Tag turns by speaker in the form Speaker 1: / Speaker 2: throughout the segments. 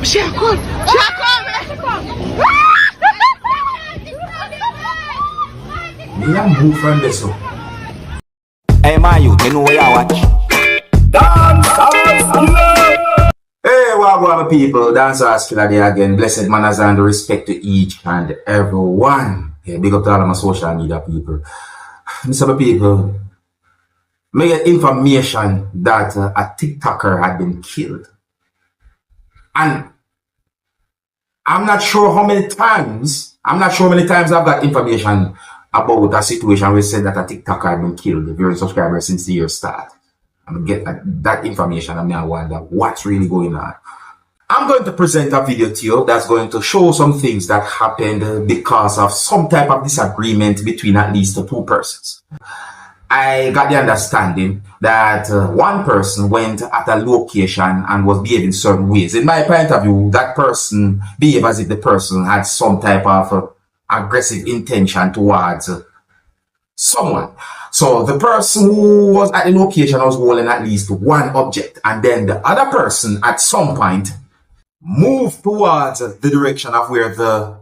Speaker 1: She come.
Speaker 2: Me and move from this one.
Speaker 3: Hey, my youth, you know where you watch? Dancehall skilla.
Speaker 2: Hey, what people? Dancehall skilla there again. Blessed manners and respect to each and everyone. Yeah, big up to all of my social media people. Mr. People, me get information that a TikToker had been killed. And I'm not sure how many times I've got information about a situation where it said that a TikToker had been killed, if you're a subscriber since the year start. I'm gonna get that information and I wonder what's really going on. I'm going to present a video to you that's going to show some things that happened because of some type of disagreement between at least two persons. I got the understanding that one person went at a location and was behaving certain ways. In my point of view, that person behaved as if the person had some type of aggressive intention towards someone. So the person who was at the location was holding at least one object, and then the other person at some point moved towards the direction of where the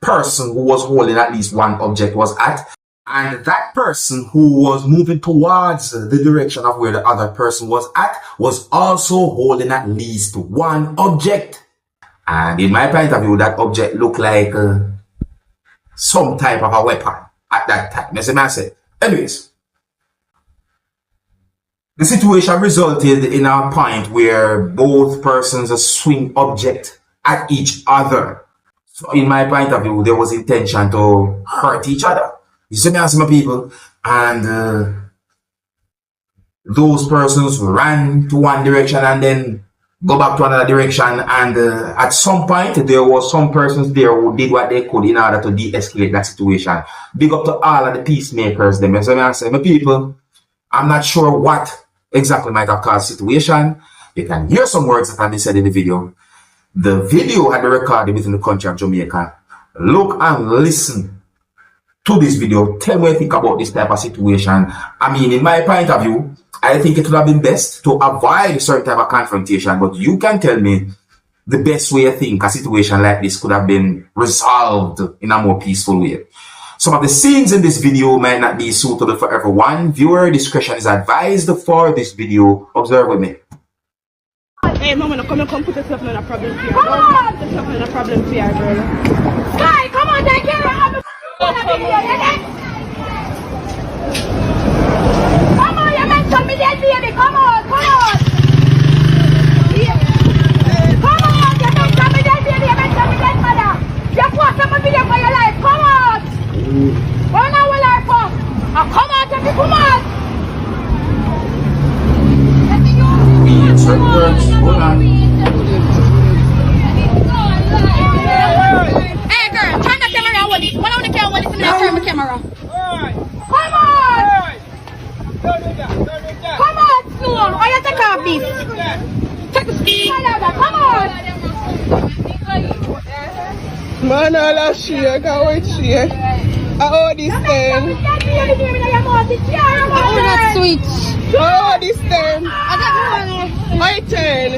Speaker 2: person who was holding at least one object was at. And that person who was moving towards the direction of where the other person was at was also holding at least one object. And in my point of view, that object looked like some type of a weapon at that time. That's what I said. Anyways, the situation resulted in a point where both persons swing object at each other. So in my point of view, there was intention to hurt each other. You see me as my people, and those persons ran to one direction and then go back to another direction, and at some point there was some persons there who did what they could in order to de-escalate that situation. Big up to all of the peacemakers them. So I say, my people, I'm not sure what exactly might have caused the situation. You can hear some words that have been said in the video. The video had been recorded within the country of Jamaica. Look and listen to this video. Tell me what you think about this type of situation. I mean, in my point of view, I think it would have been best to avoid certain type of confrontation, but you can tell me the best way you think a situation like this could have been resolved in a more peaceful way. Some of the scenes in this video might not be suitable for everyone. Viewer discretion is advised for this video. Observe with me.
Speaker 1: Hey, mama, come put yourself in a problem here. Come on! Put yourself in a problem here, girl. Sky, come on, take care of me. Come on, you mentioned me dead, baby. Come on, come on. Come on, you mentioned me dead, baby. You mentioned me dead, mother. You post some video for your life. Come on. Oh, now we'll learn from. Come on, take it, come on.
Speaker 2: Certain words, hold on.
Speaker 1: Hey, girl, turn the camera around with it. One on the camera, one is in turn the camera. Come on. Come on, slow. Why you take off this? Take the speed. Come on.
Speaker 4: Man, all that shit, I wait shit. I owe this thing.
Speaker 1: I owe that switch.
Speaker 4: I owe this thing.
Speaker 1: I got money.
Speaker 4: My turn.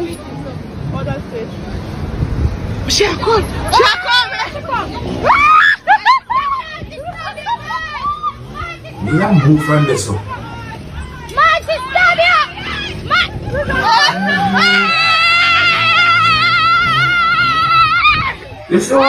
Speaker 1: Oh, that's it. She come.
Speaker 2: Me and move from this one.
Speaker 1: My sister there.
Speaker 2: This is what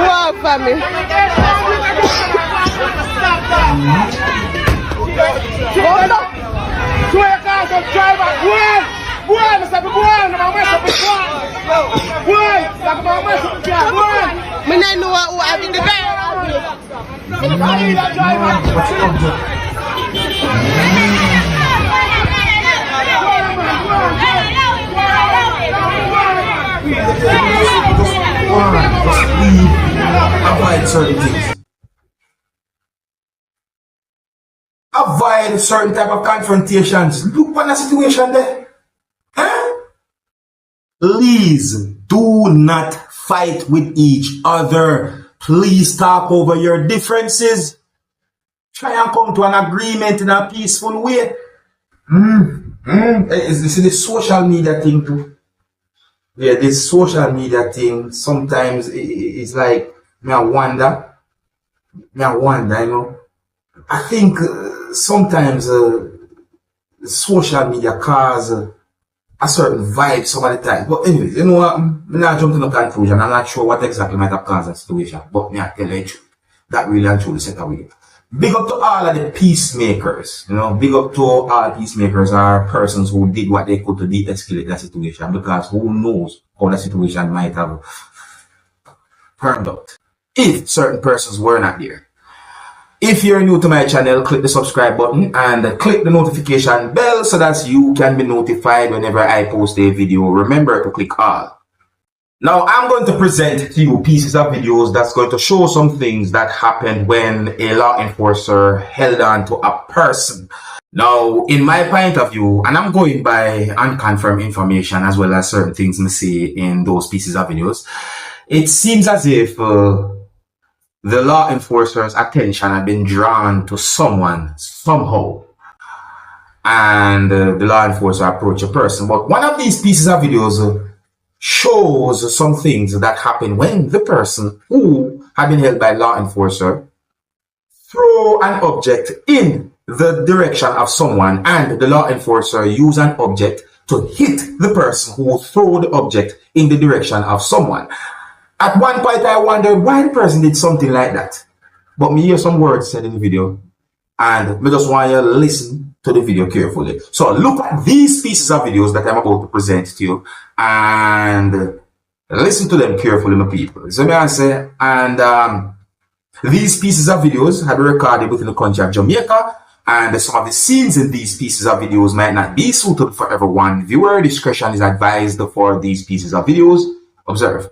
Speaker 4: What for me? Me not know who having the
Speaker 2: Avoid certain things. Avoid certain type of confrontations. Look at the situation there. Huh? Please do not fight with each other. Please talk over your differences. Try and come to an agreement in a peaceful way. This is the social media thing too. Yeah, this social media thing sometimes it's like I wonder, you know. I think sometimes social media cause a certain vibe some of the time. But anyways, you know what? I'm not jumping to no conclusion. I'm not sure what exactly might have caused that situation. But me I tell you the truth. That really and truly set away. Big up to all of the peacemakers. You know, big up to all peacemakers are persons who did what they could to de-escalate that situation, because who knows how the situation might have turned out if certain persons were not there. If you're new to my channel, click the subscribe button and click the notification bell so that you can be notified whenever I post a video. Remember to click all. Now, I'm going to present to you pieces of videos that's going to show some things that happened when a law enforcer held on to a person. Now, in my point of view, and I'm going by unconfirmed information as well as certain things I see in those pieces of videos, it seems as if the law enforcer's attention had been drawn to someone somehow. And the law enforcer approached a person. But one of these pieces of videos shows some things that happened when the person who had been held by law enforcer threw an object in the direction of someone, and the law enforcer used an object to hit the person who threw the object in the direction of someone. At one point I wondered why the person did something like that. But me hear some words said in the video, and me just want you to listen to the video carefully. So look at these pieces of videos that I'm about to present to you and listen to them carefully, my people. So may I say, and these pieces of videos have been recorded within the country of Jamaica, and some of the scenes in these pieces of videos might not be suitable for everyone. Viewer discretion is advised for these pieces of videos. Observe.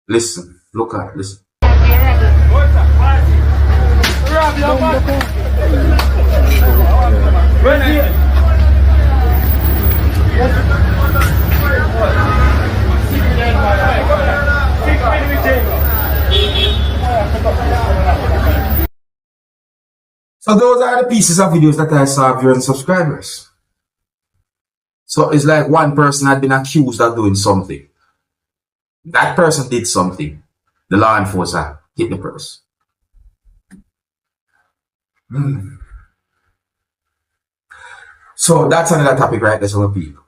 Speaker 2: Listen, look at, listen. So those are the pieces of videos that I saw viewing subscribers. So it's like one person had been accused of doing something. That person did something. The law enforcer hit the person. So that's another topic right there, some people.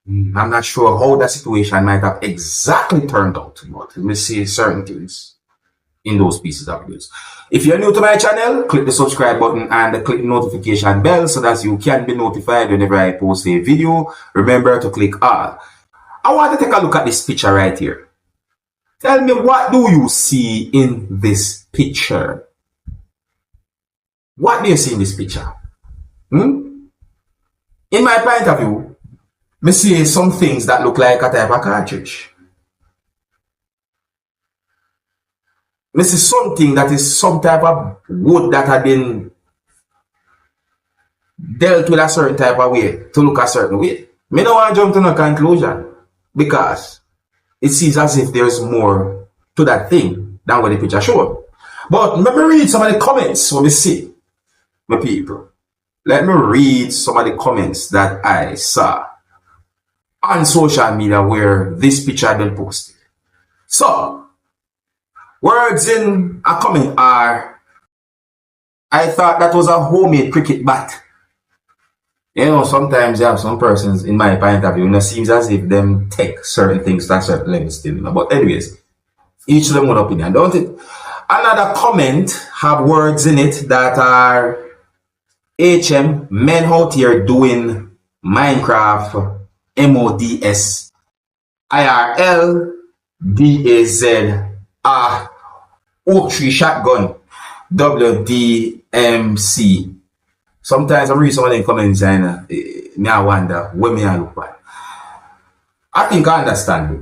Speaker 2: I'm not sure how that situation might have exactly turned out, but we see certain things in those pieces of videos. If you're new to my channel, click the subscribe button and click the notification bell so that you can be notified whenever I post a video. Remember to click all. I want to take a look at this picture right here. Tell me, what do you see in this picture? What do you see in this picture? In my point of view, me see some things that look like a type of cartridge. Me see something that is some type of wood that had been dealt with a certain type of way to look a certain way. Me don't want to jump to no conclusion because it seems as if there's more to that thing than what the picture showed. But let me read some of the comments what we see, my people. Let me read some of the comments that I saw on social media where this picture had been posted. So, words in a comment are, I thought that was a homemade cricket bat. You know, sometimes you have some persons, in my point of view, it seems as if them take certain things to a certain level still. You know? But anyways, each of them one opinion, don't it? Another comment have words in it that are HM, men out here doing Minecraft, MODS, IRL, DAZ, Oak Tree Shotgun, WDMC. Sometimes I read some of them comments and me I wonder where me I look at. I think I understand it.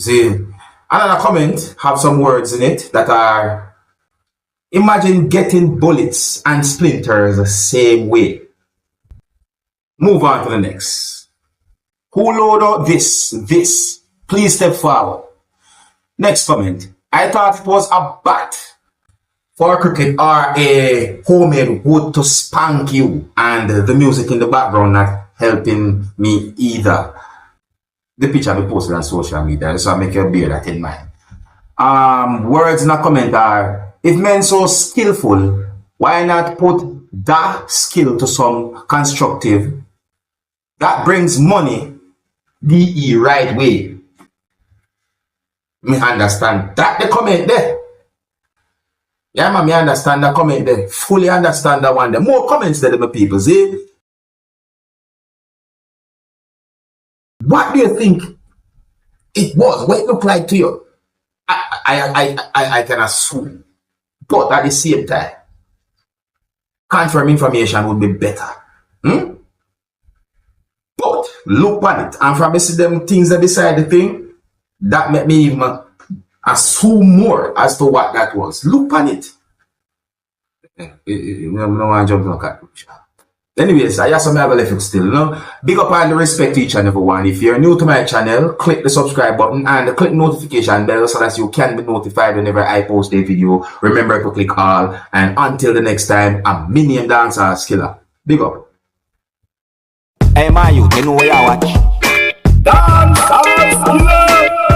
Speaker 2: See, another comment have some words in it that are, imagine getting bullets and splinters the same way. Move on to the next. Who load out this? Please step forward. Next comment. I thought it was a bat for cricket or a homemade wood to spank you, and the music in the background not helping me either. The picture I posted on social media, so I make you bear that in mind. Words in a comment are, if men so skillful, why not put that skill to some constructive that brings money the right way? Me understand that the comment there. Yeah, man, me understand the comment there. Fully understand that one there. More comments there, my people. See? What do you think it was? What it looked like to you? I can assume. But at the same time, confirm information would be better. But look at it. And from see them things that beside the thing, that made me even assume more as to what that was. Look at it. No one jump to a conclusion. Anyways, I have some other left still, you know. Big up and respect to each and every one. If you're new to my channel, click the subscribe button and click notification bell so that you can be notified whenever I post a video. Remember to click all. And until the next time, I'm Dancehall Skilla. Big up.
Speaker 3: Hey, man, you know where you watch.